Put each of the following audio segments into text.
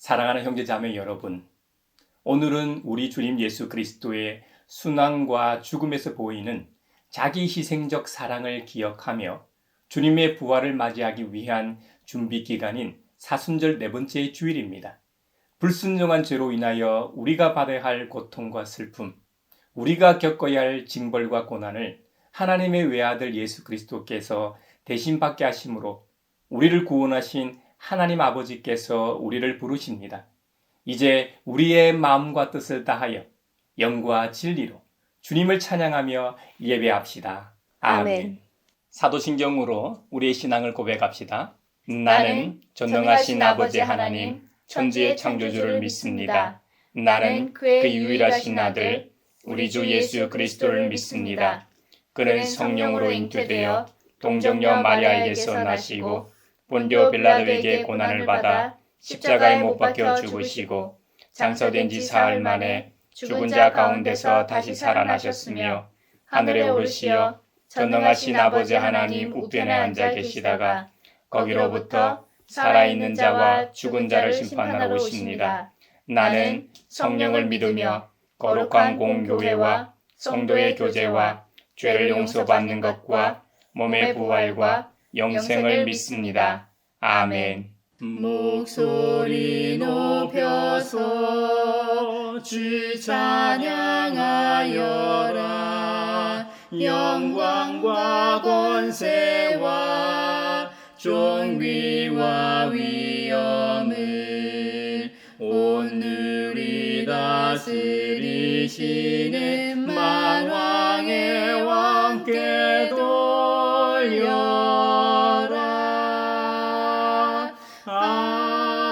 사랑하는 형제자매 여러분, 오늘은 우리 주님 예수 그리스도의 순환과 죽음에서 보이는 자기 희생적 사랑을 기억하며 주님의 부활을 맞이하기 위한 준비 기간인 사순절 네 번째 주일입니다. 불순종한 죄로 인하여 우리가 받아야 할 고통과 슬픔, 우리가 겪어야 할 징벌과 고난을 하나님의 외아들 예수 그리스도께서 대신 받게 하심으로 우리를 구원하신 하나님 아버지께서 우리를 부르십니다. 이제 우리의 마음과 뜻을 다하여 영과 진리로 주님을 찬양하며 예배합시다. 아멘. 사도신경으로 우리의 신앙을 고백합시다. 나는 전능하신 아버지 하나님, 천지의 창조주를 믿습니다. 나는 그의 유일하신 아들, 우리 주 예수 그리스도를 믿습니다. 그는 성령으로 잉태되어 동정녀 마리아에게서 나시고 본디오 빌라도에게 고난을 받아 십자가에 못 박혀 죽으시고 장사된 지 사흘 만에 죽은 자 가운데서 다시 살아나셨으며 하늘에 오르시어 전능하신 아버지 하나님 우편에 앉아 계시다가 거기로부터 살아있는 자와 죽은 자를 심판하러 오십니다. 나는 성령을 믿으며 거룩한 공교회와 성도의 교제와 죄를 용서받는 것과 몸의 부활과 영생을 믿습니다. 아멘. 목소리 높여서 주 찬양하여라. 영광과 권세와 존귀와 위엄을 온누리 다스리시는 만왕의 왕께 돌려라. 아멘.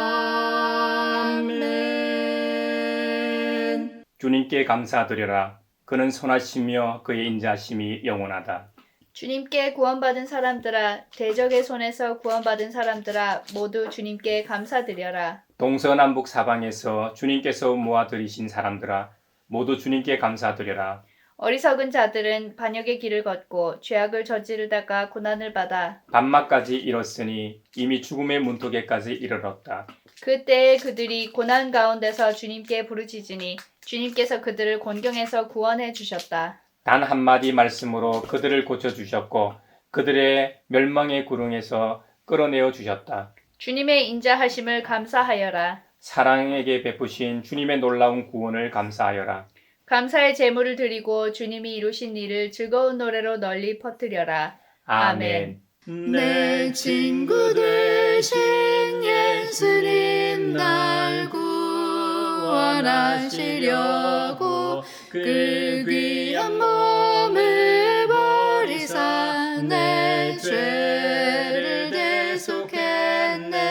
주님께 감사드려라. 그는 선하시며 그의 인자심이 영원하다. 주님께 구원받은 사람들아, 대적의 손에서 구원받은 사람들아, 모두 주님께 감사드려라. 동서남북 사방에서 주님께서 모아들이신 사람들아, 모두 주님께 감사드려라. 어리석은 자들은 반역의 길을 걷고 죄악을 저지르다가 고난을 받아 밤낮까지 이뤘으니 이미 죽음의 문턱에까지 이르렀다. 그때에 그들이 고난 가운데서 주님께 부르짖으니 주님께서 그들을 곤경에서 구원해 주셨다. 단 한마디 말씀으로 그들을 고쳐주셨고 그들의 멸망의 구렁에서 끌어내어 주셨다. 주님의 인자하심을 감사하여라. 사랑에게 베푸신 주님의 놀라운 구원을 감사하여라. 감사의 제물을 드리고 주님이 이루신 일을 즐거운 노래로 널리 퍼뜨려라. 아멘. 내 친구 되신 예수님 날 구원하시려고 그 귀한 몸을 버리사 내 죄를 대속했네.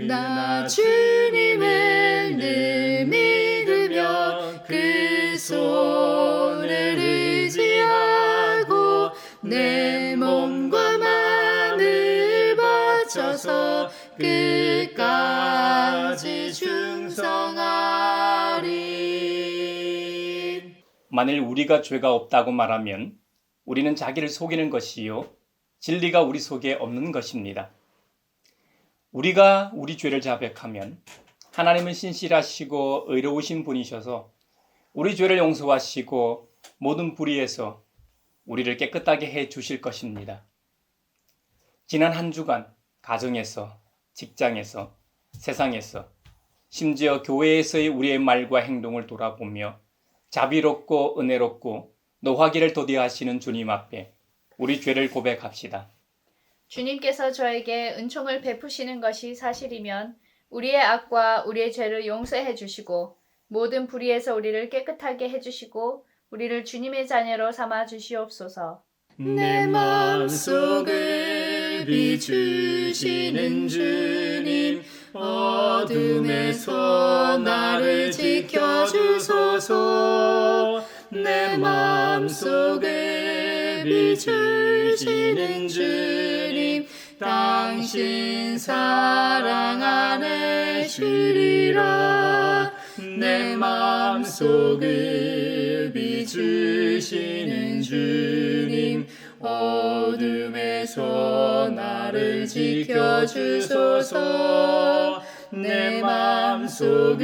나 주님을 늘 믿으며 그 손을 의지하고 내 몸과 마음을 바쳐서 끝까지 충성하리. 만일 우리가 죄가 없다고 말하면 우리는 자기를 속이는 것이요 진리가 우리 속에 없는 것입니다. 우리가 우리 죄를 자백하면 하나님은 신실하시고 의로우신 분이셔서 우리 죄를 용서하시고 모든 불의에서 우리를 깨끗하게 해 주실 것입니다. 지난 한 주간 가정에서, 직장에서, 세상에서, 심지어 교회에서의 우리의 말과 행동을 돌아보며 자비롭고 은혜롭고 노하기를 도대하시는 주님 앞에 우리 죄를 고백합시다. 주님께서 저에게 은총을 베푸시는 것이 사실이면 우리의 악과 우리의 죄를 용서해 주시고 모든 불의에서 우리를 깨끗하게 해주시고 우리를 주님의 자녀로 삼아 주시옵소서. 내 마음속을 비추시는 주님, 어둠에서 나를 지켜주소서. 내 마음속을 비추시는 주님, 당신 사랑 안에 쉬리라. 내 마음속을 비추시는 주님, 어둠에서 나를 지켜주소서. 내 맘속을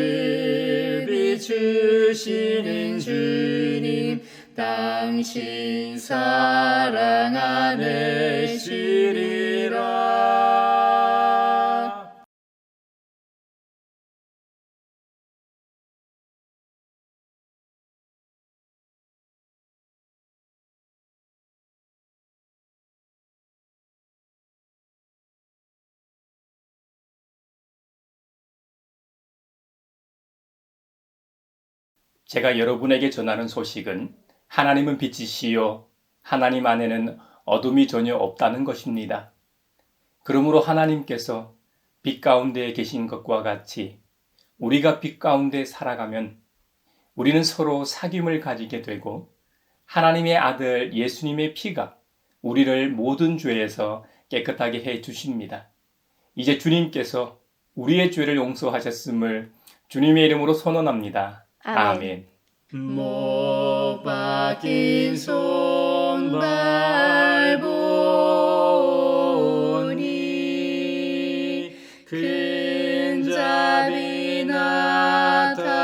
비추시는 주님 당신 사랑 안에 쉬리라. 제가 여러분에게 전하는 소식은 하나님은 빛이시요 하나님 안에는 어둠이 전혀 없다는 것입니다. 그러므로 하나님께서 빛 가운데 계신 것과 같이 우리가 빛 가운데 살아가면 우리는 서로 사귐을 가지게 되고 하나님의 아들 예수님의 피가 우리를 모든 죄에서 깨끗하게 해 주십니다. 이제 주님께서 우리의 죄를 용서하셨음을 주님의 이름으로 선언합니다. 아멘. 못 박힌 손발 보니 큰 자비 나타내셨네.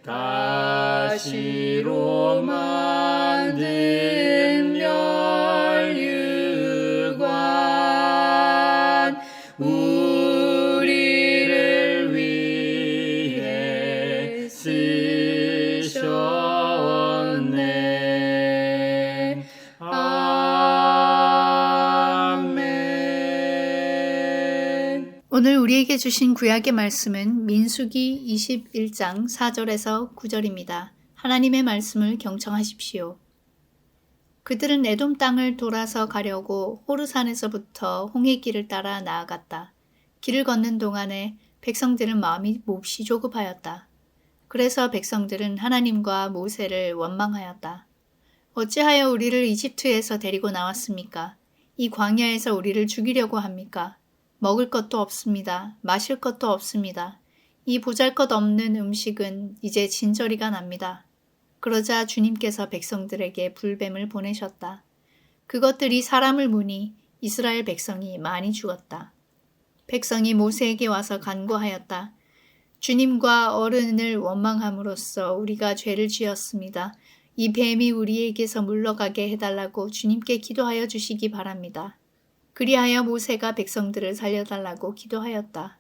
다시로 만든 멸류관 우리를 위해 쓰셨네. 아멘. 오늘 우리에게 주신 구약의 말씀은 민수기 21장 4절에서 9절입니다. 하나님의 말씀을 경청하십시오. 그들은 에돔 땅을 돌아서 가려고 호르산에서부터 홍해길을 따라 나아갔다. 길을 걷는 동안에 백성들은 마음이 몹시 조급하였다. 그래서 백성들은 하나님과 모세를 원망하였다. 어찌하여 우리를 이집트에서 데리고 나왔습니까? 이 광야에서 우리를 죽이려고 합니까? 먹을 것도 없습니다. 마실 것도 없습니다. 이 보잘것없는 음식은 이제 진저리가 납니다. 그러자 주님께서 백성들에게 불뱀을 보내셨다. 그것들이 사람을 무니 이스라엘 백성이 많이 죽었다. 백성이 모세에게 와서 간구하였다. 주님과 어른을 원망함으로써 우리가 죄를 지었습니다. 이 뱀이 우리에게서 물러가게 해달라고 주님께 기도하여 주시기 바랍니다. 그리하여 모세가 백성들을 살려달라고 기도하였다.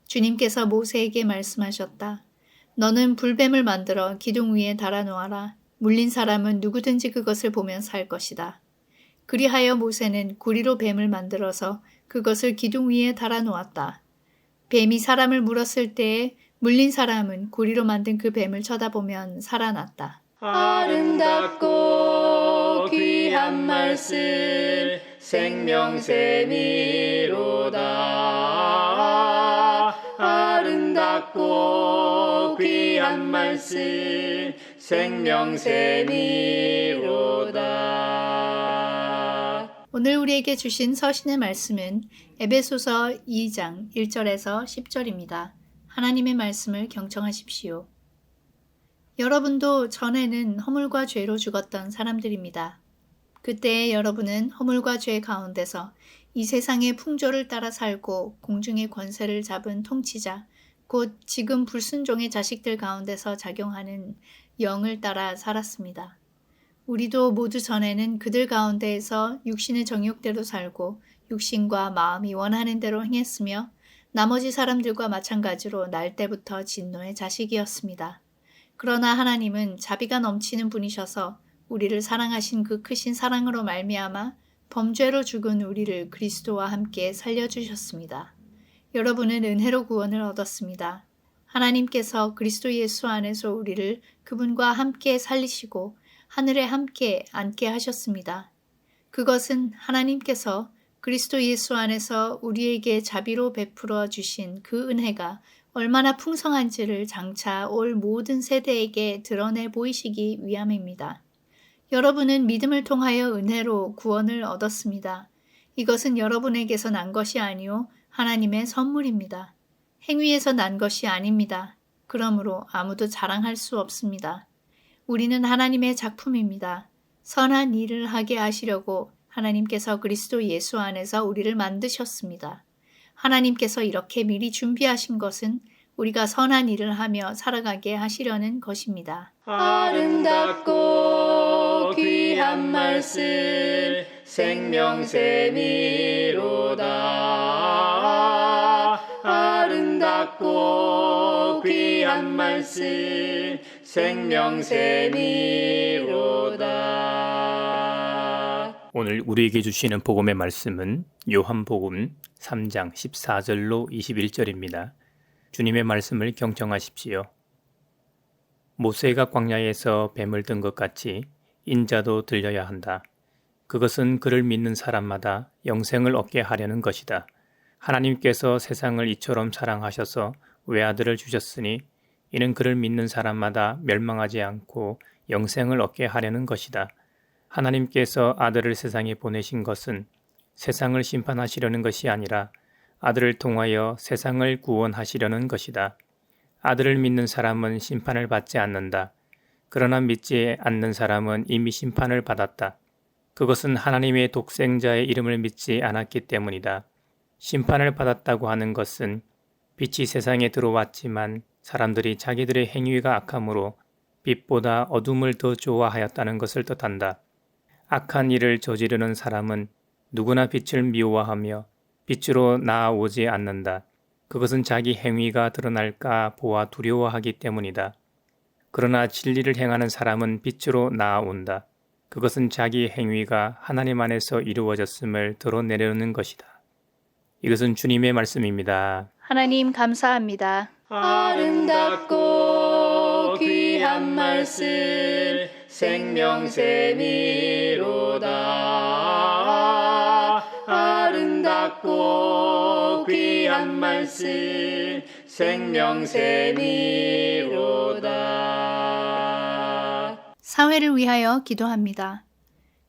주님께서 모세에게 말씀하셨다. 너는 불뱀을 만들어 기둥 위에 달아놓아라. 물린 사람은 누구든지 그것을 보면 살 것이다. 그리하여 모세는 구리로 뱀을 만들어서 그것을 기둥 위에 달아놓았다. 뱀이 사람을 물었을 때에 물린 사람은 구리로 만든 그 뱀을 쳐다보면 살아났다. 아름답고 귀한 말씀 생명샘이로다. 아름답고 귀한 말씀 생명샘이로다. 오늘 우리에게 주신 서신의 말씀은 에베소서 2장 1절에서 10절입니다. 하나님의 말씀을 경청하십시오. 여러분도 전에는 허물과 죄로 죽었던 사람들입니다. 그때의 여러분은 허물과 죄 가운데서 이 세상의 풍조를 따라 살고 공중의 권세를 잡은 통치자, 곧 지금 불순종의 자식들 가운데서 작용하는 영을 따라 살았습니다. 우리도 모두 전에는 그들 가운데에서 육신의 정욕대로 살고 육신과 마음이 원하는 대로 행했으며 나머지 사람들과 마찬가지로 날 때부터 진노의 자식이었습니다. 그러나 하나님은 자비가 넘치는 분이셔서 우리를 사랑하신 그 크신 사랑으로 말미암아 범죄로 죽은 우리를 그리스도와 함께 살려주셨습니다. 여러분은 은혜로 구원을 얻었습니다. 하나님께서 그리스도 예수 안에서 우리를 그분과 함께 살리시고 하늘에 함께 앉게 하셨습니다. 그것은 하나님께서 그리스도 예수 안에서 우리에게 자비로 베풀어 주신 그 은혜가 얼마나 풍성한지를 장차 올 모든 세대에게 드러내 보이시기 위함입니다. 여러분은 믿음을 통하여 은혜로 구원을 얻었습니다. 이것은 여러분에게서 난 것이 아니요 하나님의 선물입니다. 행위에서 난 것이 아닙니다. 그러므로 아무도 자랑할 수 없습니다. 우리는 하나님의 작품입니다. 선한 일을 하게 하시려고 하나님께서 그리스도 예수 안에서 우리를 만드셨습니다. 하나님께서 이렇게 미리 준비하신 것은 우리가 선한 일을 하며 살아가게 하시려는 것입니다. 아름답고 귀한 말씀 생명샘이로다. 아름답고 귀한 말씀 생명샘이로다. 오늘 우리에게 주시는 복음의 말씀은 요한복음 3장 14절로 21절입니다. 주님의 말씀을 경청하십시오. 모세가 광야에서 뱀을 든 것 같이 인자도 들려야 한다. 그것은 그를 믿는 사람마다 영생을 얻게 하려는 것이다. 하나님께서 세상을 이처럼 사랑하셔서 외아들을 주셨으니 이는 그를 믿는 사람마다 멸망하지 않고 영생을 얻게 하려는 것이다. 하나님께서 아들을 세상에 보내신 것은 세상을 심판하시려는 것이 아니라 아들을 통하여 세상을 구원하시려는 것이다. 아들을 믿는 사람은 심판을 받지 않는다. 그러나 믿지 않는 사람은 이미 심판을 받았다. 그것은 하나님의 독생자의 이름을 믿지 않았기 때문이다. 심판을 받았다고 하는 것은 빛이 세상에 들어왔지만 사람들이 자기들의 행위가 악함으로 빛보다 어둠을 더 좋아하였다는 것을 뜻한다. 악한 일을 저지르는 사람은 누구나 빛을 미워하며 빛으로 나아오지 않는다. 그것은 자기 행위가 드러날까 보아 두려워하기 때문이다. 그러나 진리를 행하는 사람은 빛으로 나아온다. 그것은 자기 행위가 하나님 안에서 이루어졌음을 드러내려는 것이다. 이것은 주님의 말씀입니다. 하나님 감사합니다. 아름답고 귀한 말씀 생명샘이로다. 아름답고 귀한 말씀 생명샘이로다. 사회를 위하여 기도합니다.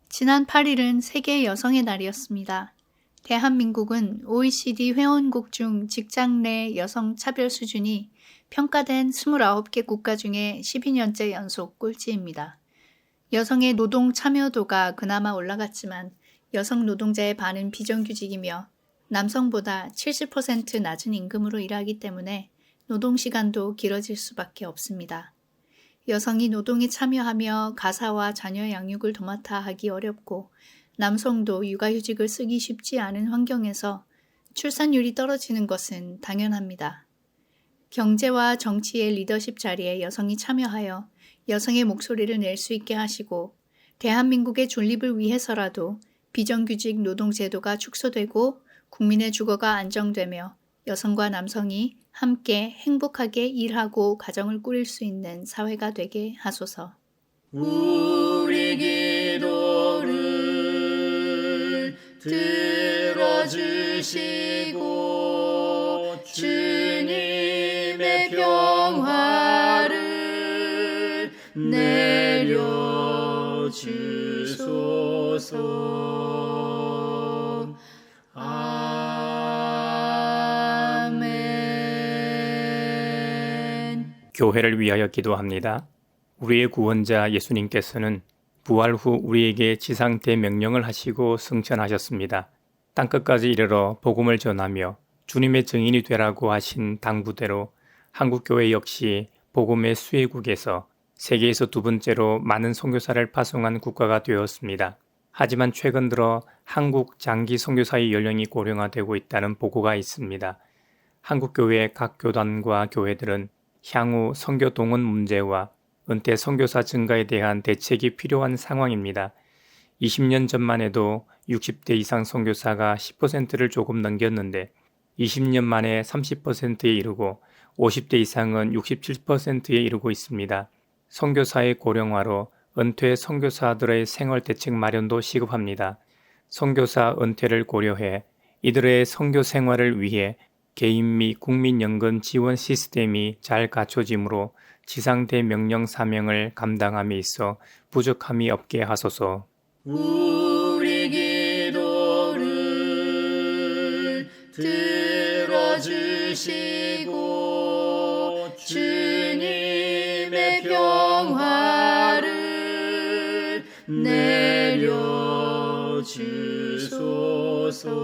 지난 8일은 세계 여성의 날이었습니다. 대한민국은 OECD 회원국 중 직장 내 여성 차별 수준이 평가된 29개 국가 중에 12년째 연속 꼴찌입니다. 여성의 노동 참여도가 그나마 올라갔지만 여성 노동자의 반은 비정규직이며 남성보다 70% 낮은 임금으로 일하기 때문에 노동시간도 길어질 수밖에 없습니다. 여성이 노동에 참여하며 가사와 자녀 양육을 도맡아 하기 어렵고 남성도 육아휴직을 쓰기 쉽지 않은 환경에서 출산율이 떨어지는 것은 당연합니다. 경제와 정치의 리더십 자리에 여성이 참여하여 여성의 목소리를 낼 수 있게 하시고 대한민국의 존립을 위해서라도 비정규직 노동제도가 축소되고 국민의 주거가 안정되며 여성과 남성이 함께 행복하게 일하고 가정을 꾸릴 수 있는 사회가 되게 하소서. 우리 기도를 들어주시고 주님의 평화를 내려주소서. 아멘. 교회를 위하여 기도합니다. 우리의 구원자 예수님께서는 부활 후 우리에게 지상대 명령을 하시고 승천하셨습니다. 땅끝까지 이르러 복음을 전하며 주님의 증인이 되라고 하신 당부대로 한국교회 역시 복음의 수혜국에서 세계에서 두 번째로 많은 선교사를 파송한 국가가 되었습니다. 하지만 최근 들어 한국 장기 선교사의 연령이 고령화되고 있다는 보고가 있습니다. 한국교회 각 교단과 교회들은 향후 선교 동원 문제와 은퇴 선교사 증가에 대한 대책이 필요한 상황입니다. 20년 전만 해도 60대 이상 선교사가 10%를 조금 넘겼는데 20년 만에 30%에 이르고 50대 이상은 67%에 이르고 있습니다. 선교사의 고령화로 은퇴 선교사들의 생활 대책 마련도 시급합니다. 선교사 은퇴를 고려해 이들의 선교 생활을 위해 개인 및 국민연금 지원 시스템이 잘 갖춰지므로 지상대 명령 사명을 감당함에 있어 부족함이 없게 하소서. 우리 기도를 들어주시고 주님의 평화를 내려주소서. 주소서.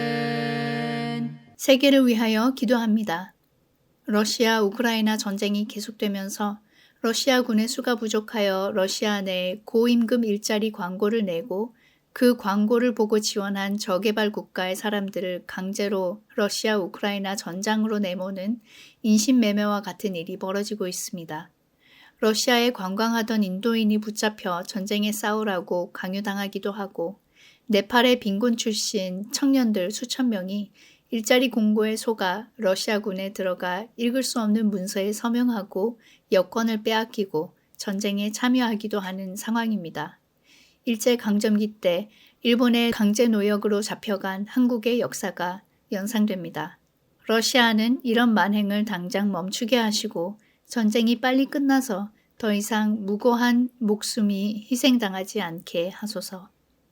아멘. 세계를 위하여 기도합니다. 러시아 우크라이나 전쟁이 계속되면서 러시아군의 수가 부족하여 러시아 내에 고임금 일자리 광고를 내고 그 광고를 보고 지원한 저개발 국가의 사람들을 강제로 러시아 우크라이나 전장으로 내모는 인신매매와 같은 일이 벌어지고 있습니다. 러시아에 관광하던 인도인이 붙잡혀 전쟁에 싸우라고 강요당하기도 하고 네팔의 빈곤 출신 청년들 수천 명이 일자리 공고에 속아 러시아군에 들어가 읽을 수 없는 문서에 서명하고 여권을 빼앗기고 전쟁에 참여하기도 하는 상황입니다. 일제강점기 때 일본의 강제 노역으로 잡혀간 한국의 역사가 연상됩니다. 러시아는 이런 만행을 당장 멈추게 하시고 전쟁이 빨리 끝나서 더 이상 무고한 목숨이 희생당하지 않게 하소서.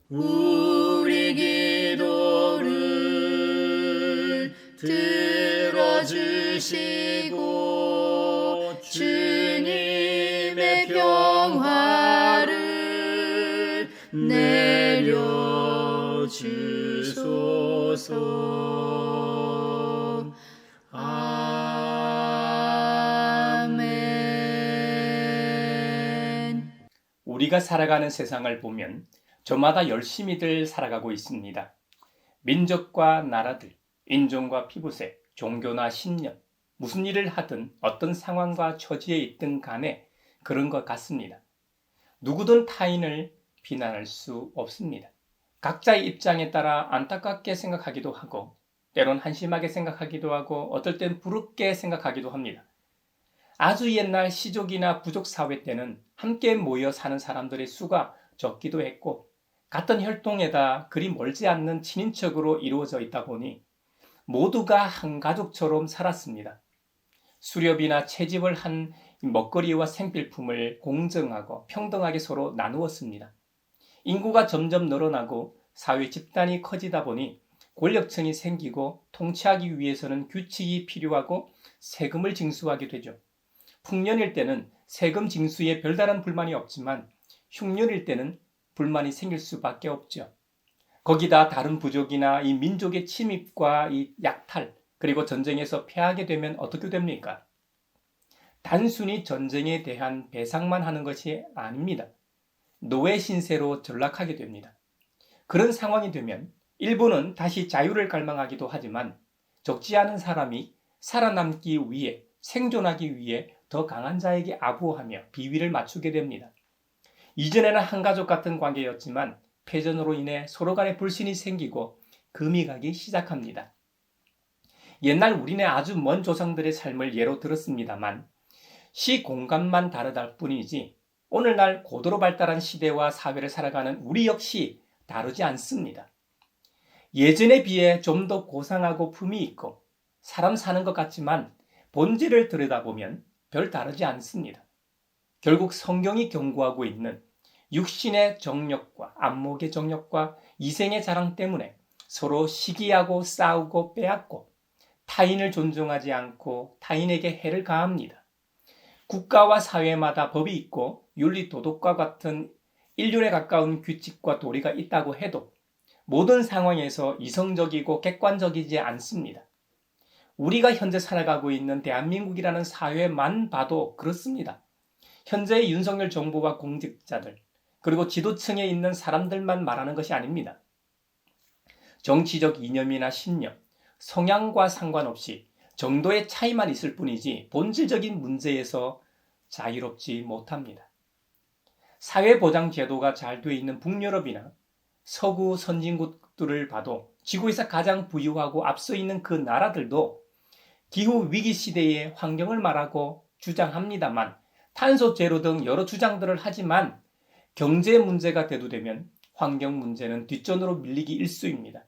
우리 기도를 들어주시고 주님의 평화를 내려주소서. 아멘. 우리가 살아가는 세상을 보면 저마다 열심히들 살아가고 있습니다. 민족과 나라들, 인종과 피부색, 종교나 신념, 무슨 일을 하든 어떤 상황과 처지에 있든 간에 그런 것 같습니다. 누구든 타인을 비난할 수 없습니다. 각자의 입장에 따라 안타깝게 생각하기도 하고 때론 한심하게 생각하기도 하고 어떨 땐 부럽게 생각하기도 합니다. 아주 옛날 시족이나 부족 사회 때는 함께 모여 사는 사람들의 수가 적기도 했고 같은 혈통에다 그리 멀지 않는 친인척으로 이루어져 있다 보니 모두가 한 가족처럼 살았습니다. 수렵이나 채집을 한 먹거리와 생필품을 공정하고 평등하게 서로 나누었습니다. 인구가 점점 늘어나고 사회 집단이 커지다 보니 권력층이 생기고 통치하기 위해서는 규칙이 필요하고 세금을 징수하게 되죠. 풍년일 때는 세금 징수에 별다른 불만이 없지만 흉년일 때는 불만이 생길 수밖에 없죠. 거기다 다른 부족이나 이 민족의 침입과 이 약탈 그리고 전쟁에서 패하게 되면 어떻게 됩니까? 단순히 전쟁에 대한 배상만 하는 것이 아닙니다. 노예 신세로 전락하게 됩니다. 그런 상황이 되면 일부는 다시 자유를 갈망하기도 하지만 적지 않은 사람이 살아남기 위해 생존하기 위해 더 강한 자에게 아부하며 비위를 맞추게 됩니다. 이전에는 한가족 같은 관계였지만 패전으로 인해 서로 간에 불신이 생기고 금이 가기 시작합니다. 옛날 우리네 아주 먼 조상들의 삶을 예로 들었습니다만 시공간만 다르다 뿐이지 오늘날 고도로 발달한 시대와 사회를 살아가는 우리 역시 다르지 않습니다. 예전에 비해 좀 더 고상하고 품이 있고 사람 사는 것 같지만 본질을 들여다보면 별 다르지 않습니다. 결국 성경이 경고하고 있는 육신의 정욕과 안목의 정욕과 이생의 자랑 때문에 서로 시기하고 싸우고 빼앗고 타인을 존중하지 않고 타인에게 해를 가합니다. 국가와 사회마다 법이 있고 윤리 도덕과 같은 인륜에 가까운 규칙과 도리가 있다고 해도 모든 상황에서 이성적이고 객관적이지 않습니다. 우리가 현재 살아가고 있는 대한민국이라는 사회만 봐도 그렇습니다. 현재의 윤석열 정부와 공직자들 그리고 지도층에 있는 사람들만 말하는 것이 아닙니다. 정치적 이념이나 신념, 성향과 상관없이 정도의 차이만 있을 뿐이지 본질적인 문제에서 자유롭지 못합니다. 사회보장제도가 잘 돼 있는 북유럽이나 서구 선진국들을 봐도 지구에서 가장 부유하고 앞서 있는 그 나라들도 기후 위기 시대의 환경을 말하고 주장합니다만 탄소 제로 등 여러 주장들을 하지만 경제 문제가 대두되면 환경 문제는 뒷전으로 밀리기 일쑤입니다.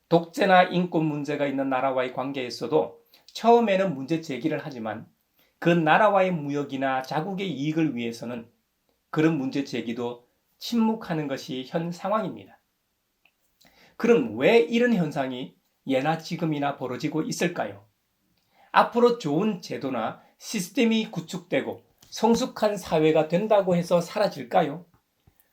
독재나 인권 문제가 있는 나라와의 관계에서도 처음에는 문제 제기를 하지만 그 나라와의 무역이나 자국의 이익을 위해서는 그런 문제 제기도 침묵하는 것이 현 상황입니다. 그럼 왜 이런 현상이 예나 지금이나 벌어지고 있을까요? 앞으로 좋은 제도나 시스템이 구축되고 성숙한 사회가 된다고 해서 사라질까요?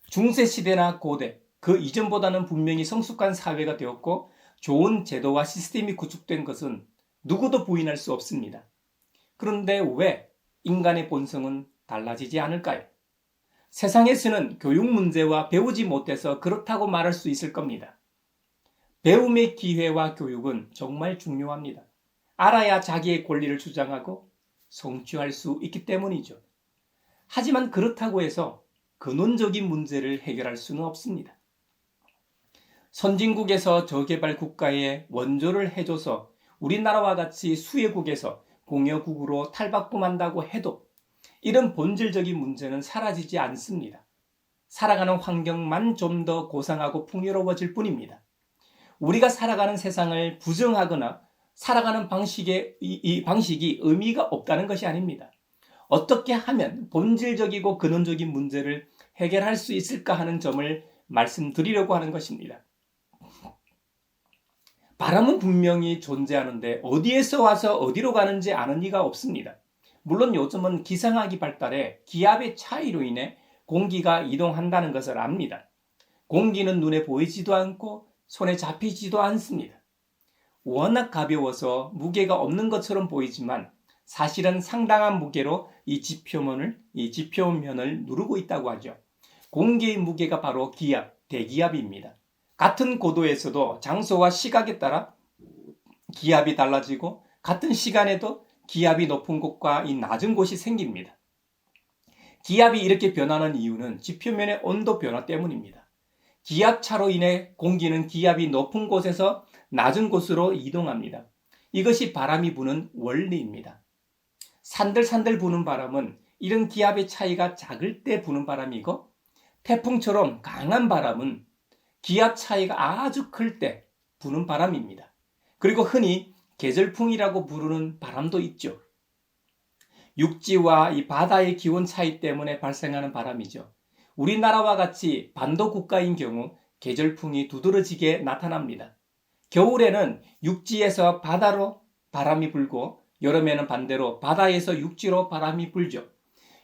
중세시대나 고대, 그 이전보다는 분명히 성숙한 사회가 되었고 좋은 제도와 시스템이 구축된 것은 누구도 부인할 수 없습니다. 그런데 왜 인간의 본성은 달라지지 않을까요? 세상에서는 교육 문제와 배우지 못해서 그렇다고 말할 수 있을 겁니다. 배움의 기회와 교육은 정말 중요합니다. 알아야 자기의 권리를 주장하고 성취할 수 있기 때문이죠. 하지만 그렇다고 해서 근원적인 문제를 해결할 수는 없습니다. 선진국에서 저개발 국가에 원조를 해줘서 우리나라와 같이 수혜국에서 공여국으로 탈바꿈한다고 해도 이런 본질적인 문제는 사라지지 않습니다. 살아가는 환경만 좀 더 고상하고 풍요로워질 뿐입니다. 우리가 살아가는 세상을 부정하거나 살아가는 이 방식이 의미가 없다는 것이 아닙니다. 어떻게 하면 본질적이고 근원적인 문제를 해결할 수 있을까 하는 점을 말씀드리려고 하는 것입니다. 바람은 분명히 존재하는데 어디에서 와서 어디로 가는지 아는 이가 없습니다. 물론 요즘은 기상학이 발달해 기압의 차이로 인해 공기가 이동한다는 것을 압니다. 공기는 눈에 보이지도 않고 손에 잡히지도 않습니다. 워낙 가벼워서 무게가 없는 것처럼 보이지만 사실은 상당한 무게로 이 지표면을 누르고 있다고 하죠. 공기의 무게가 바로 기압, 대기압입니다. 같은 고도에서도 장소와 시각에 따라 기압이 달라지고 같은 시간에도 기압이 높은 곳과 이 낮은 곳이 생깁니다. 기압이 이렇게 변하는 이유는 지표면의 온도 변화 때문입니다. 기압차로 인해 공기는 기압이 높은 곳에서 낮은 곳으로 이동합니다. 이것이 바람이 부는 원리입니다. 산들산들 부는 바람은 이런 기압의 차이가 작을 때 부는 바람이고 태풍처럼 강한 바람은 기압 차이가 아주 클 때 부는 바람입니다. 그리고 흔히 계절풍이라고 부르는 바람도 있죠. 육지와 이 바다의 기온 차이 때문에 발생하는 바람이죠. 우리나라와 같이 반도 국가인 경우 계절풍이 두드러지게 나타납니다. 겨울에는 육지에서 바다로 바람이 불고 여름에는 반대로 바다에서 육지로 바람이 불죠.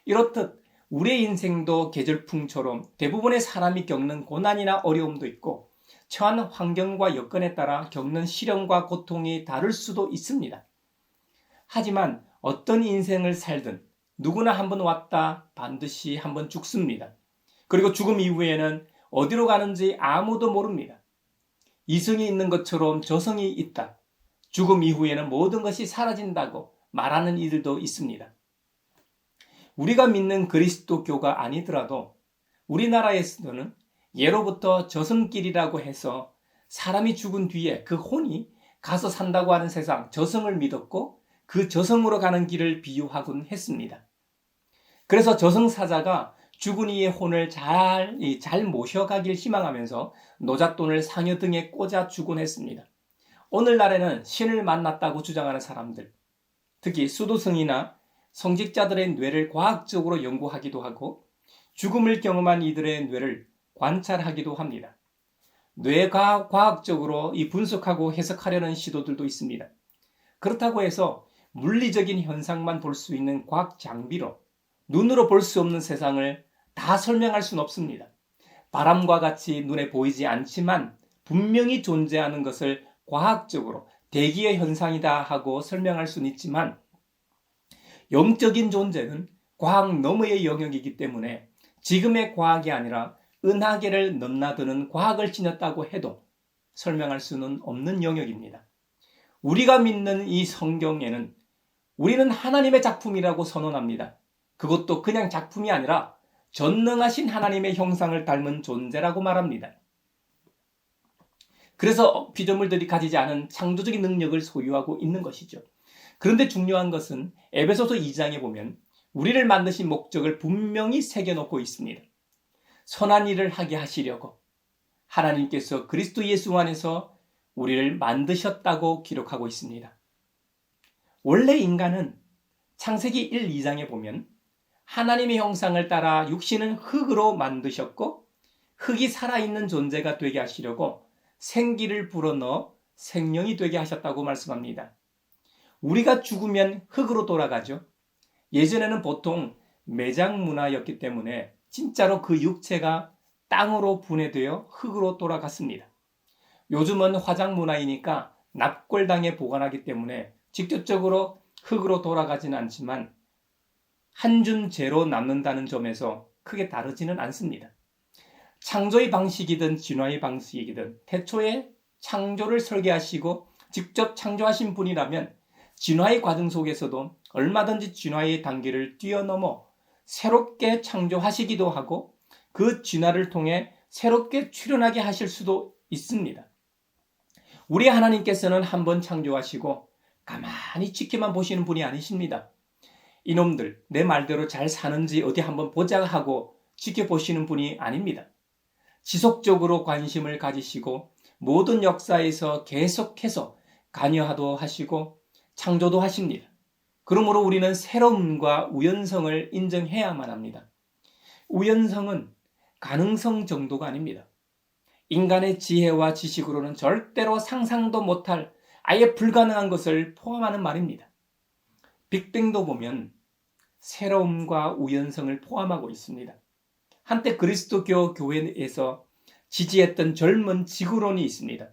이렇듯 우리의 인생도 계절풍처럼 대부분의 사람이 겪는 고난이나 어려움도 있고 처한 환경과 여건에 따라 겪는 시련과 고통이 다를 수도 있습니다. 하지만 어떤 인생을 살든 누구나 한번 왔다 반드시 한번 죽습니다. 그리고 죽음 이후에는 어디로 가는지 아무도 모릅니다. 이성이 있는 것처럼 저성이 있다. 죽음 이후에는 모든 것이 사라진다고 말하는 이들도 있습니다. 우리가 믿는 그리스도교가 아니더라도 우리나라에서는 예로부터 저성길이라고 해서 사람이 죽은 뒤에 그 혼이 가서 산다고 하는 세상, 저성을 믿었고 그 저성으로 가는 길을 비유하곤 했습니다. 그래서 저성사자가 죽은 이의 혼을 잘 모셔가길 희망하면서 노잣돈을 상여 등에 꽂아 주곤 했습니다. 오늘날에는 신을 만났다고 주장하는 사람들, 특히 수도승이나 성직자들의 뇌를 과학적으로 연구하기도 하고 죽음을 경험한 이들의 뇌를 관찰하기도 합니다. 뇌가 과학적으로 분석하고 해석하려는 시도들도 있습니다. 그렇다고 해서 물리적인 현상만 볼 수 있는 과학 장비로 눈으로 볼 수 없는 세상을 다 설명할 수는 없습니다. 바람과 같이 눈에 보이지 않지만 분명히 존재하는 것을 과학적으로 대기의 현상이다 하고 설명할 수는 있지만 영적인 존재는 과학 너머의 영역이기 때문에 지금의 과학이 아니라 은하계를 넘나드는 과학을 지녔다고 해도 설명할 수는 없는 영역입니다. 우리가 믿는 이 성경에는 우리는 하나님의 작품이라고 선언합니다. 그것도 그냥 작품이 아니라 전능하신 하나님의 형상을 닮은 존재라고 말합니다. 그래서 피조물들이 가지지 않은 창조적인 능력을 소유하고 있는 것이죠. 그런데 중요한 것은 에베소서 2장에 보면 우리를 만드신 목적을 분명히 새겨놓고 있습니다. 선한 일을 하게 하시려고 하나님께서 그리스도 예수 안에서 우리를 만드셨다고 기록하고 있습니다. 원래 인간은 창세기 1, 2장에 보면 하나님의 형상을 따라 육신은 흙으로 만드셨고 흙이 살아있는 존재가 되게 하시려고 생기를 불어넣어 생명이 되게 하셨다고 말씀합니다. 우리가 죽으면 흙으로 돌아가죠. 예전에는 보통 매장 문화였기 때문에 진짜로 그 육체가 땅으로 분해되어 흙으로 돌아갔습니다. 요즘은 화장 문화이니까 납골당에 보관하기 때문에 직접적으로 흙으로 돌아가지는 않지만 한 줌 재로 남는다는 점에서 크게 다르지는 않습니다. 창조의 방식이든 진화의 방식이든 태초에 창조를 설계하시고 직접 창조하신 분이라면 진화의 과정 속에서도 얼마든지 진화의 단계를 뛰어넘어 새롭게 창조하시기도 하고 그 진화를 통해 새롭게 출현하게 하실 수도 있습니다. 우리 하나님께서는 한번 창조하시고 가만히 지켜만 보시는 분이 아니십니다. 이놈들 내 말대로 잘 사는지 어디 한번 보자 하고 지켜보시는 분이 아닙니다. 지속적으로 관심을 가지시고 모든 역사에서 계속해서 관여하도 하시고 창조도 하십니다. 그러므로 우리는 새로움과 우연성을 인정해야만 합니다. 우연성은 가능성 정도가 아닙니다. 인간의 지혜와 지식으로는 절대로 상상도 못할 아예 불가능한 것을 포함하는 말입니다. 빅뱅도 보면 새로움과 우연성을 포함하고 있습니다. 한때 그리스도교 교회에서 지지했던 젊은 지구론이 있습니다.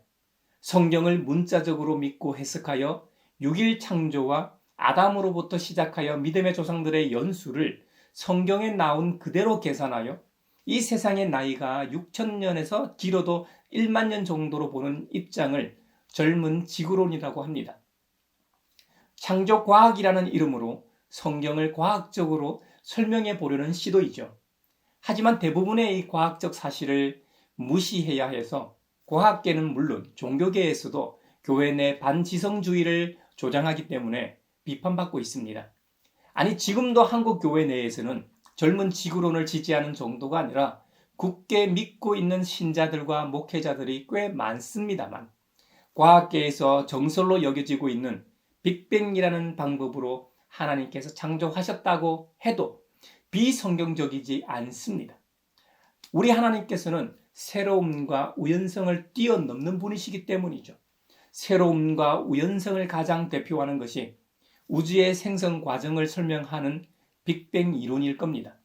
성경을 문자적으로 믿고 해석하여 6일 창조와 아담으로부터 시작하여 믿음의 조상들의 연수를 성경에 나온 그대로 계산하여 이 세상의 나이가 6,000년에서 길어도 1만 년 정도로 보는 입장을 젊은 지구론이라고 합니다. 창조과학이라는 이름으로 성경을 과학적으로 설명해 보려는 시도이죠. 하지만 대부분의 이 과학적 사실을 무시해야 해서 과학계는 물론 종교계에서도 교회 내 반지성주의를 조장하기 때문에 비판받고 있습니다. 아니 지금도 한국 교회 내에서는 젊은 지구론을 지지하는 정도가 아니라 굳게 믿고 있는 신자들과 목회자들이 꽤 많습니다만 과학계에서 정설로 여겨지고 있는 빅뱅이라는 방법으로 하나님께서 창조하셨다고 해도 비성경적이지 않습니다. 우리 하나님께서는 새로움과 우연성을 뛰어넘는 분이시기 때문이죠. 새로움과 우연성을 가장 대표하는 것이 우주의 생성 과정을 설명하는 빅뱅 이론일 겁니다.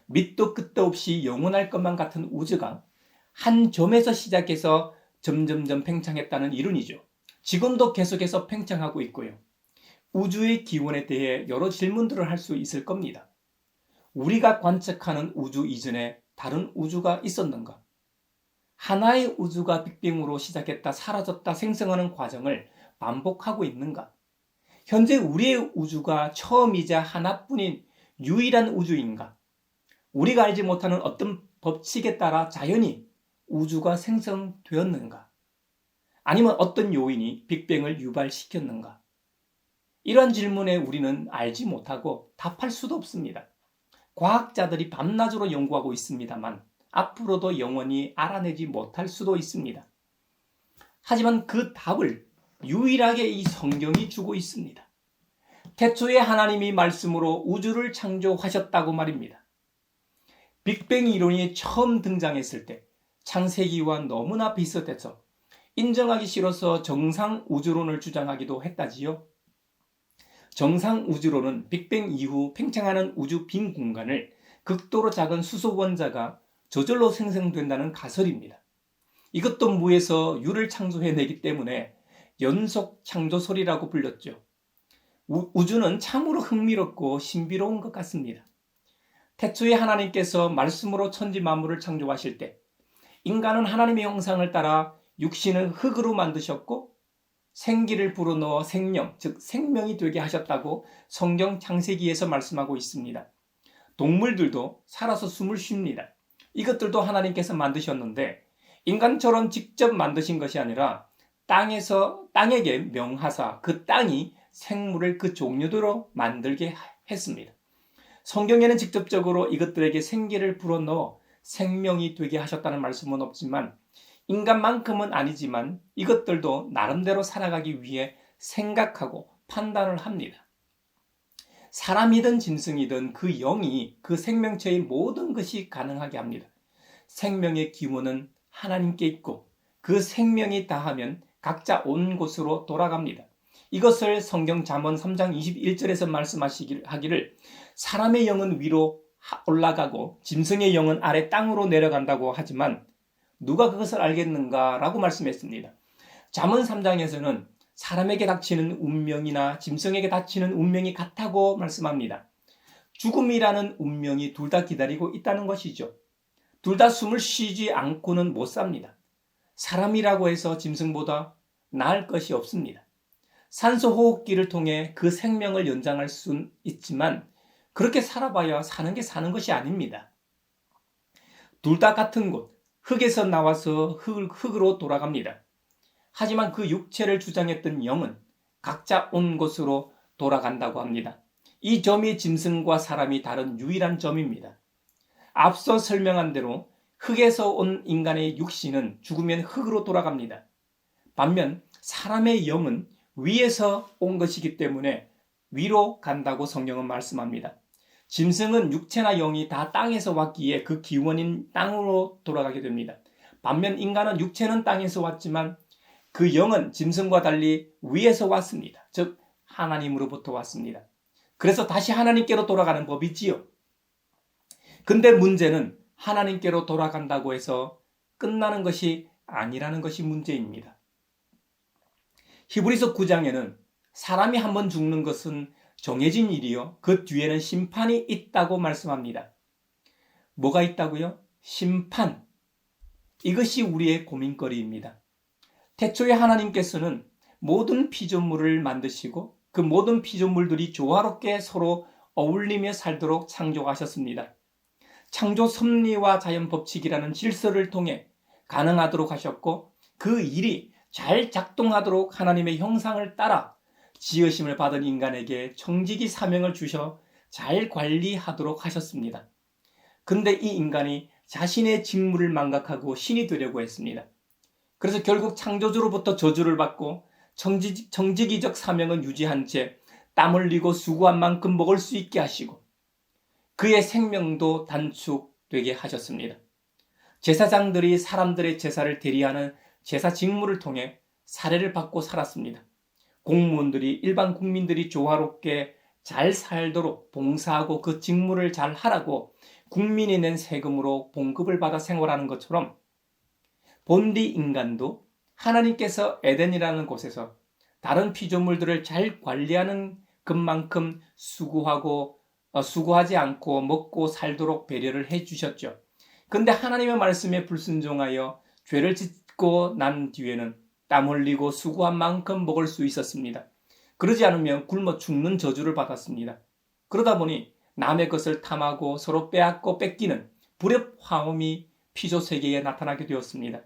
밑도 끝도 없이 영원할 것만 같은 우주가 한 점에서 시작해서 점점점 팽창했다는 이론이죠. 지금도 계속해서 팽창하고 있고요. 우주의 기원에 대해 여러 질문들을 할 수 있을 겁니다. 우리가 관측하는 우주 이전에 다른 우주가 있었는가? 하나의 우주가 빅뱅으로 시작했다 사라졌다 생성하는 과정을 반복하고 있는가? 현재 우리의 우주가 처음이자 하나뿐인 유일한 우주인가? 우리가 알지 못하는 어떤 법칙에 따라 자연히 우주가 생성되었는가? 아니면 어떤 요인이 빅뱅을 유발시켰는가? 이러한 질문에 우리는 알지 못하고 답할 수도 없습니다. 과학자들이 밤낮으로 연구하고 있습니다만 앞으로도 영원히 알아내지 못할 수도 있습니다. 하지만 그 답을 유일하게 이 성경이 주고 있습니다. 태초에 하나님이 말씀으로 우주를 창조하셨다고 말입니다. 빅뱅 이론이 처음 등장했을 때 창세기와 너무나 비슷해서 인정하기 싫어서 정상 우주론을 주장하기도 했다지요. 정상 우주론은 빅뱅 이후 팽창하는 우주 빈 공간을 극도로 작은 수소 원자가 저절로 생성된다는 가설입니다. 이것도 무에서 유를 창조해내기 때문에 연속 창조설이라고 불렸죠. 우주는 참으로 흥미롭고 신비로운 것 같습니다. 태초에 하나님께서 말씀으로 천지 만물을 창조하실 때 인간은 하나님의 형상을 따라 육신을 흙으로 만드셨고 생기를 불어넣어 생명, 즉 생명이 되게 하셨다고 성경 창세기에서 말씀하고 있습니다. 동물들도 살아서 숨을 쉽니다. 이것들도 하나님께서 만드셨는데 인간처럼 직접 만드신 것이 아니라 땅에게 명하사 그 땅이 생물을 그 종류대로 만들게 했습니다. 성경에는 직접적으로 이것들에게 생기를 불어넣어 생명이 되게 하셨다는 말씀은 없지만 인간만큼은 아니지만 이것들도 나름대로 살아가기 위해 생각하고 판단을 합니다. 사람이든 짐승이든 그 영이 그 생명체의 모든 것이 가능하게 합니다. 생명의 기원은 하나님께 있고 그 생명이 다하면 각자 온 곳으로 돌아갑니다. 이것을 성경 잠언 3장 21절에서 말씀하기를 사람의 영은 위로 올라가고 짐승의 영은 아래 땅으로 내려간다고 하지만 누가 그것을 알겠는가라고 말씀했습니다. 잠언 3장에서는 사람에게 닥치는 운명이나 짐승에게 닥치는 운명이 같다고 말씀합니다. 죽음이라는 운명이 둘 다 기다리고 있다는 것이죠. 둘 다 숨을 쉬지 않고는 못 삽니다. 사람이라고 해서 짐승보다 나을 것이 없습니다. 산소 호흡기를 통해 그 생명을 연장할 수는 있지만 그렇게 살아봐야 사는 게 사는 것이 아닙니다. 둘 다 같은 곳, 흙에서 나와서 흙으로 돌아갑니다. 하지만 그 육체를 주장했던 영은 각자 온 곳으로 돌아간다고 합니다. 이 점이 짐승과 사람이 다른 유일한 점입니다. 앞서 설명한 대로 흙에서 온 인간의 육신은 죽으면 흙으로 돌아갑니다. 반면 사람의 영은 위에서 온 것이기 때문에 위로 간다고 성경은 말씀합니다. 짐승은 육체나 영이 다 땅에서 왔기에 그 기원인 땅으로 돌아가게 됩니다. 반면 인간은 육체는 땅에서 왔지만 그 영은 짐승과 달리 위에서 왔습니다. 즉 하나님으로부터 왔습니다. 그래서 다시 하나님께로 돌아가는 법이지요. 근데 문제는 하나님께로 돌아간다고 해서 끝나는 것이 아니라는 것이 문제입니다. 히브리서 9장에는 사람이 한번 죽는 것은 정해진 일이요 그 뒤에는 심판이 있다고 말씀합니다. 뭐가 있다고요? 심판. 이것이 우리의 고민거리입니다. 태초에 하나님께서는 모든 피조물을 만드시고 그 모든 피조물들이 조화롭게 서로 어울리며 살도록 창조하셨습니다. 창조 섭리와 자연 법칙이라는 질서를 통해 가능하도록 하셨고 그 일이 잘 작동하도록 하나님의 형상을 따라 지으심을 받은 인간에게 청지기 사명을 주셔 잘 관리하도록 하셨습니다. 근데 이 인간이 자신의 직무를 망각하고 신이 되려고 했습니다. 그래서 결국 창조주로부터 저주를 받고 정직이적 사명은 유지한 채 땀 흘리고 수고한 만큼 먹을 수 있게 하시고 그의 생명도 단축되게 하셨습니다. 제사장들이 사람들의 제사를 대리하는 제사 직무를 통해 사례를 받고 살았습니다. 공무원들이 일반 국민들이 조화롭게 잘 살도록 봉사하고 그 직무를 잘 하라고 국민이 낸 세금으로 봉급을 받아 생활하는 것처럼 본디 인간도 하나님께서 에덴이라는 곳에서 다른 피조물들을 잘 관리하는 것만큼 수고하지 않고 먹고 살도록 배려를 해주셨죠. 그런데 하나님의 말씀에 불순종하여 죄를 짓고 난 뒤에는 땀 흘리고 수고한 만큼 먹을 수 있었습니다. 그러지 않으면 굶어 죽는 저주를 받았습니다. 그러다 보니 남의 것을 탐하고 서로 빼앗고 뺏기는 불협화음이 피조 세계에 나타나게 되었습니다.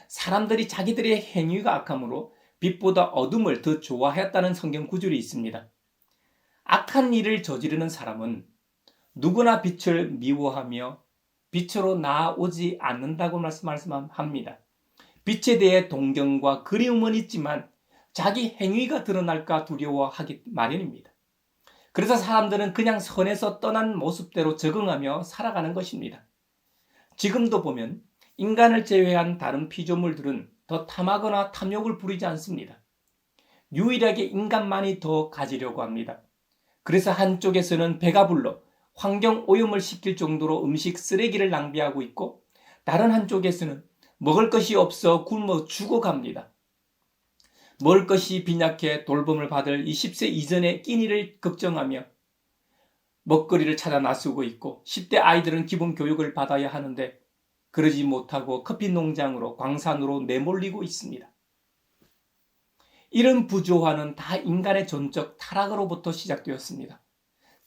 사람들이 자기들의 행위가 악함으로 빛보다 어둠을 더 좋아하였다는 성경 구절이 있습니다. 악한 일을 저지르는 사람은 누구나 빛을 미워하며 빛으로 나아오지 않는다고 말씀합니다. 빛에 대해 동경과 그리움은 있지만 자기 행위가 드러날까 두려워하기 마련입니다. 그래서 사람들은 그냥 선에서 떠난 모습대로 적응하며 살아가는 것입니다. 지금도 보면 인간을 제외한 다른 피조물들은 더 탐하거나 탐욕을 부리지 않습니다. 유일하게 인간만이 더 가지려고 합니다. 그래서 한쪽에서는 배가 불러 환경 오염을 시킬 정도로 음식 쓰레기를 낭비하고 있고 다른 한쪽에서는 먹을 것이 없어 굶어 죽어갑니다. 먹을 것이 빈약해 돌봄을 받을 20세 이전의 끼니를 걱정하며 먹거리를 찾아 나서고 있고 10대 아이들은 기본 교육을 받아야 하는데 그러지 못하고 커피 농장으로 광산으로 내몰리고 있습니다. 이런 부조화는 다 인간의 전적 타락으로부터 시작되었습니다.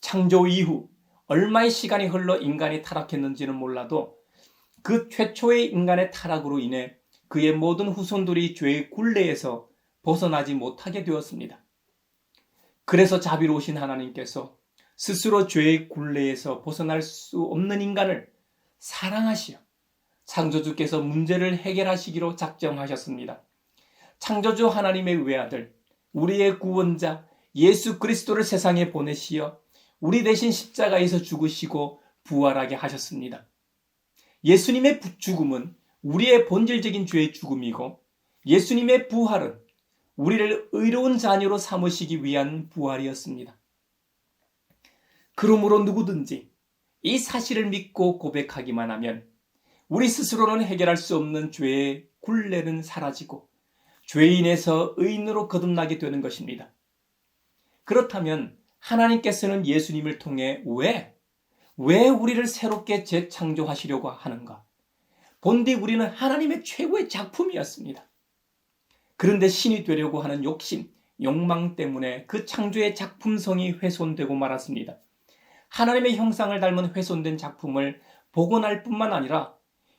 창조 이후 얼마의 시간이 흘러 인간이 타락했는지는 몰라도 그 최초의 인간의 타락으로 인해 그의 모든 후손들이 죄의 굴레에서 벗어나지 못하게 되었습니다. 그래서 자비로우신 하나님께서 스스로 죄의 굴레에서 벗어날 수 없는 인간을 사랑하시어 창조주께서 문제를 해결하시기로 작정하셨습니다. 창조주 하나님의 외아들, 우리의 구원자 예수 그리스도를 세상에 보내시어 우리 대신 십자가에서 죽으시고 부활하게 하셨습니다. 예수님의 죽음은 우리의 본질적인 죄의 죽음이고 예수님의 부활은 우리를 의로운 자녀로 삼으시기 위한 부활이었습니다. 그러므로 누구든지 이 사실을 믿고 고백하기만 하면 우리 스스로는 해결할 수 없는 죄의 굴레는 사라지고 죄인에서 의인으로 거듭나게 되는 것입니다. 그렇다면 하나님께서는 예수님을 통해 왜 우리를 새롭게 재창조하시려고 하는가? 본디 우리는 하나님의 최고의 작품이었습니다. 그런데 신이 되려고 하는 욕심, 욕망 때문에 그 창조의 작품성이 훼손되고 말았습니다. 하나님의 형상을 닮은 훼손된 작품을 복원할 뿐만 아니라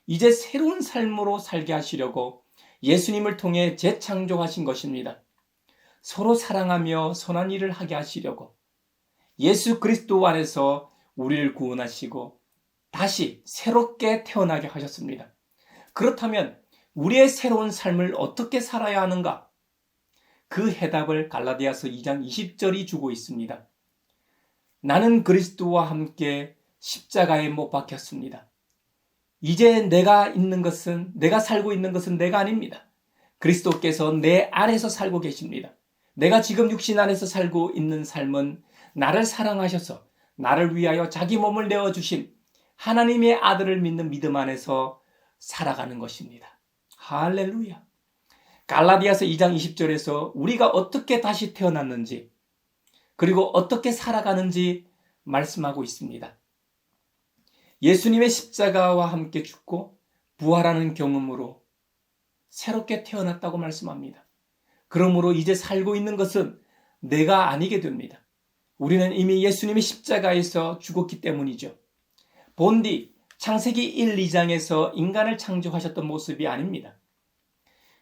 이제 새로운 삶으로 살게 하시려고 예수님을 통해 재창조하신 것입니다. 서로 사랑하며 선한 일을 하게 하시려고 예수 그리스도 안에서 우리를 구원하시고 다시 새롭게 태어나게 하셨습니다. 그렇다면 우리의 새로운 삶을 어떻게 살아야 하는가? 그 해답을 갈라디아서 2장 20절이 주고 있습니다. 나는 그리스도와 함께 십자가에 못 박혔습니다. 이제 내가 살고 있는 것은 내가 아닙니다. 그리스도께서 내 안에서 살고 계십니다. 내가 지금 육신 안에서 살고 있는 삶은 나를 사랑하셔서 나를 위하여 자기 몸을 내어주신 하나님의 아들을 믿는 믿음 안에서 살아가는 것입니다. 할렐루야. 갈라디아서 2장 20절에서 우리가 어떻게 다시 태어났는지 그리고 어떻게 살아가는지 말씀하고 있습니다. 예수님의 십자가와 함께 죽고 부활하는 경험으로 새롭게 태어났다고 말씀합니다. 그러므로 이제 살고 있는 것은 내가 아니게 됩니다. 우리는 이미 예수님의 십자가에서 죽었기 때문이죠. 본디 창세기 1, 2장에서 인간을 창조하셨던 모습이 아닙니다.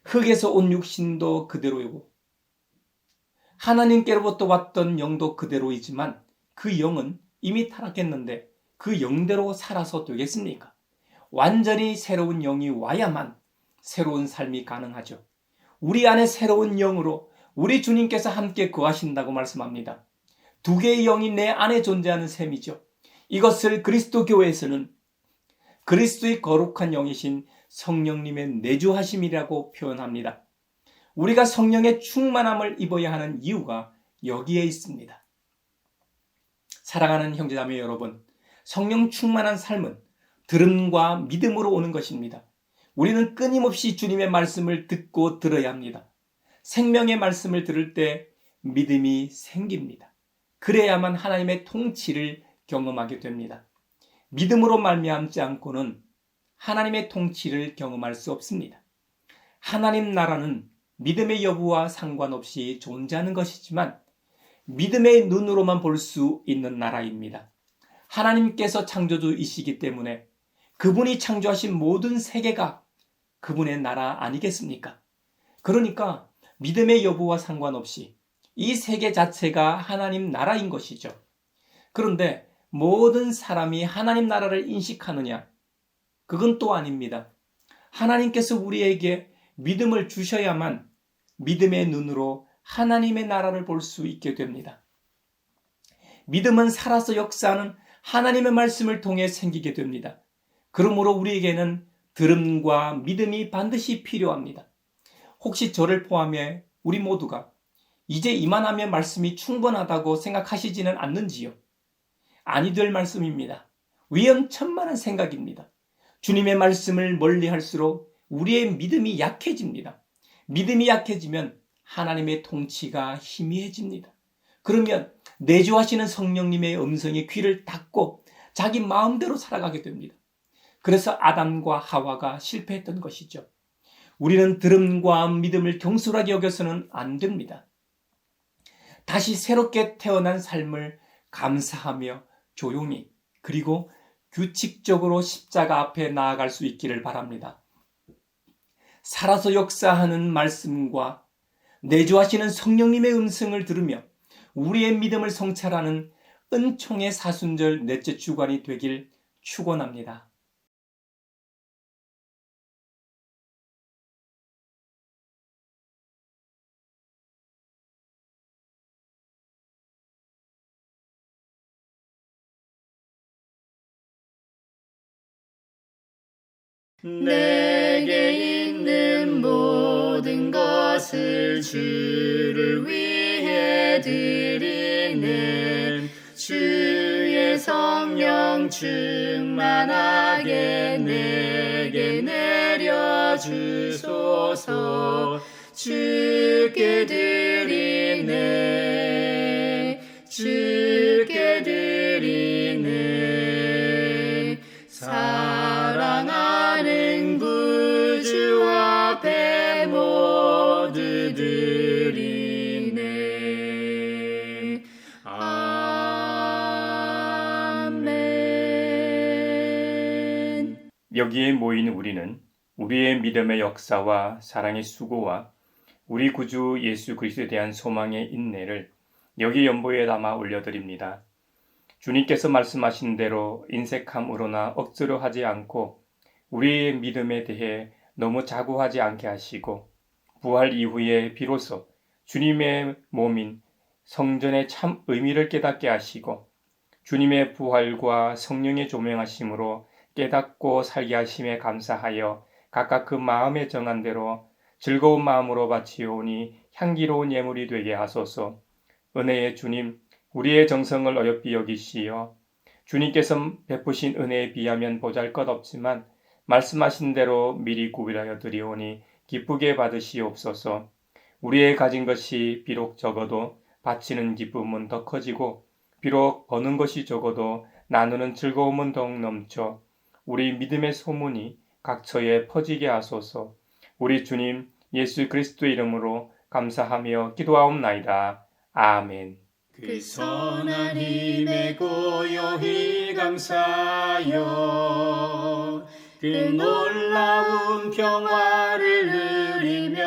흙에서 온 육신도 그대로이고 하나님께로부터 왔던 영도 그대로이지만 그 영은 이미 타락했는데 그 영대로 살아서 되겠습니까? 완전히 새로운 영이 와야만 새로운 삶이 가능하죠. 우리 안에 새로운 영으로 우리 주님께서 함께 거하신다고 말씀합니다. 두 개의 영이 내 안에 존재하는 셈이죠. 이것을 그리스도 교회에서는 그리스도의 거룩한 영이신 성령님의 내주하심이라고 표현합니다. 우리가 성령의 충만함을 입어야 하는 이유가 여기에 있습니다. 사랑하는 형제자매 여러분, 성령 충만한 삶은 들음과 믿음으로 오는 것입니다. 우리는 끊임없이 주님의 말씀을 듣고 들어야 합니다. 생명의 말씀을 들을 때 믿음이 생깁니다. 그래야만 하나님의 통치를 경험하게 됩니다. 믿음으로 말미암지 않고는 하나님의 통치를 경험할 수 없습니다. 하나님 나라는 믿음의 여부와 상관없이 존재하는 것이지만 믿음의 눈으로만 볼 수 있는 나라입니다. 하나님께서 창조주이시기 때문에 그분이 창조하신 모든 세계가 그분의 나라 아니겠습니까? 그러니까 믿음의 여부와 상관없이 이 세계 자체가 하나님 나라인 것이죠. 그런데 모든 사람이 하나님 나라를 인식하느냐? 그건 또 아닙니다. 하나님께서 우리에게 믿음을 주셔야만 믿음의 눈으로 하나님의 나라를 볼 수 있게 됩니다. 믿음은 살아서 역사하는 하나님의 말씀을 통해 생기게 됩니다. 그러므로 우리에게는 들음과 믿음이 반드시 필요합니다. 혹시 저를 포함해 우리 모두가 이제 이만하면 말씀이 충분하다고 생각하시지는 않는지요? 아니 될 말씀입니다. 위험천만한 생각입니다. 주님의 말씀을 멀리 할수록 우리의 믿음이 약해집니다. 믿음이 약해지면 하나님의 통치가 희미해집니다. 그러면 내주하시는 성령님의 음성에 귀를 닫고 자기 마음대로 살아가게 됩니다. 그래서 아담과 하와가 실패했던 것이죠. 우리는 들음과 믿음을 경솔하게 여겨서는 안 됩니다. 다시 새롭게 태어난 삶을 감사하며 조용히 그리고 규칙적으로 십자가 앞에 나아갈 수 있기를 바랍니다. 살아서 역사하는 말씀과 내주하시는 성령님의 음성을 들으며 우리의 믿음을 성찰하는 은총의 사순절 넷째 주간이 되길 축원합니다. 내게 있는 모든 것을 주를 위해 드리네. 주의 성령 충만하게 내게 내려주소서. 주께 드리네. 주께 드리네. 사랑하는 구주 앞에 모두 드리네. 아멘. 여기에 모인 우리는 우리의 믿음의 역사와 사랑의 수고와 우리 구주 예수 그리스도에 대한 소망의 인내를 여기 연보에 담아 올려드립니다. 주님께서 말씀하신 대로 인색함으로나 억지로 하지 않고 우리의 믿음에 대해 너무 자고하지 않게 하시고 부활 이후에 비로소 주님의 몸인 성전의 참 의미를 깨닫게 하시고 주님의 부활과 성령의 조명하심으로 깨닫고 살게 하심에 감사하여 각각 그 마음에 정한 대로 즐거운 마음으로 바치오니 향기로운 예물이 되게 하소서. 은혜의 주님, 우리의 정성을 어여삐 여기시어 주님께서 베푸신 은혜에 비하면 보잘것없지만 말씀하신 대로 미리 구별하여 드리오니 기쁘게 받으시옵소서. 우리의 가진 것이 비록 적어도 바치는 기쁨은 더 커지고 비록 버는 것이 적어도 나누는 즐거움은 더욱 넘쳐 우리 믿음의 소문이 각처에 퍼지게 하소서. 우리 주님 예수 그리스도의 이름으로 감사하며 기도하옵나이다. 아멘. 그 선한 힘에 고요히 감사하여 그 놀라운 평화를 누리며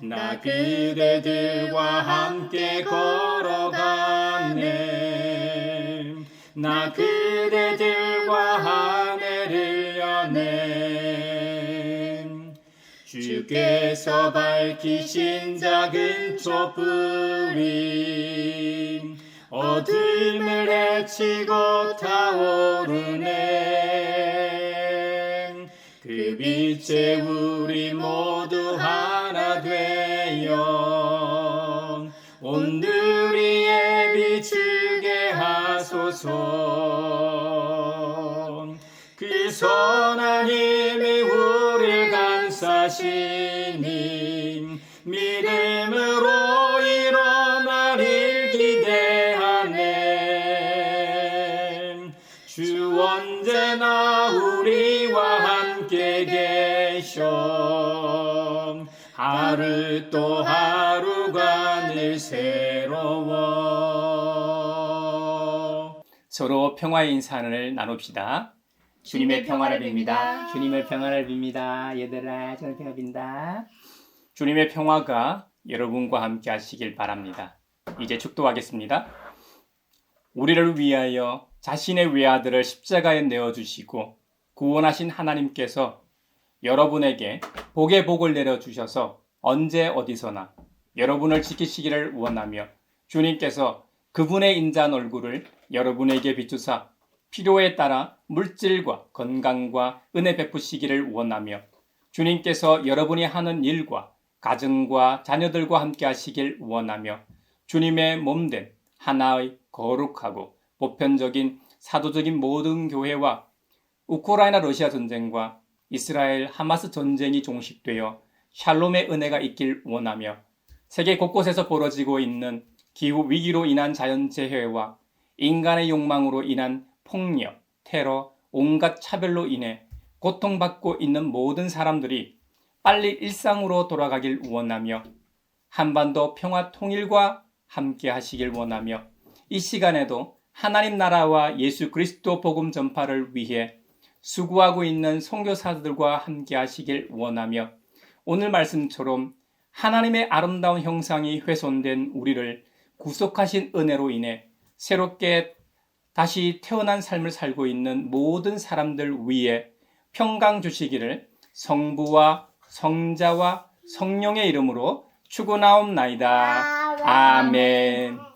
나 그대들과 함께 걸어가네. 나 그대들과 하늘을 여네. 주께서 밝히신 작은 촛불이 어둠을 헤치고 타오르네. 그 빛에 우리 모두 하나 되어 온누리에 비추게 하소서. 그 선한 힘이 우리를 감싸시니 믿음으로 일어나길 기대하네. 주 언제나 우리와 함께 계셔 하루 또 하루가 늘 새로워. 서로 평화의 인사를 나눕시다. 주님의 평화를 빕니다. 주님의 평화를 빕니다. 얘들아, 저는 평화 빈다. 주님의 평화가 여러분과 함께 하시길 바랍니다. 이제 축도하겠습니다. 우리를 위하여 자신의 외아들을 십자가에 내어주시고 구원하신 하나님께서 여러분에게 복의 복을 내려주셔서 언제 어디서나 여러분을 지키시기를 원하며 주님께서 그분의 인자한 얼굴을 여러분에게 비추사 필요에 따라 물질과 건강과 은혜 베푸시기를 원하며 주님께서 여러분이 하는 일과 가정과 자녀들과 함께 하시길 원하며 주님의 몸된 하나의 거룩하고 보편적인 사도적인 모든 교회와 우크라이나 러시아 전쟁과 이스라엘 하마스 전쟁이 종식되어 샬롬의 은혜가 있길 원하며 세계 곳곳에서 벌어지고 있는 기후 위기로 인한 자연재해와 인간의 욕망으로 인한 폭력, 테러, 온갖 차별로 인해 고통받고 있는 모든 사람들이 빨리 일상으로 돌아가길 원하며 한반도 평화 통일과 함께 하시길 원하며 이 시간에도 하나님 나라와 예수 그리스도 복음 전파를 위해 수고하고 있는 선교사들과 함께 하시길 원하며 오늘 말씀처럼 하나님의 아름다운 형상이 훼손된 우리를 구속하신 은혜로 인해 새롭게 다시 태어난 삶을 살고 있는 모든 사람들 위에 평강 주시기를 성부와 성자와 성령의 이름으로 축원하옵나이다. 아멘.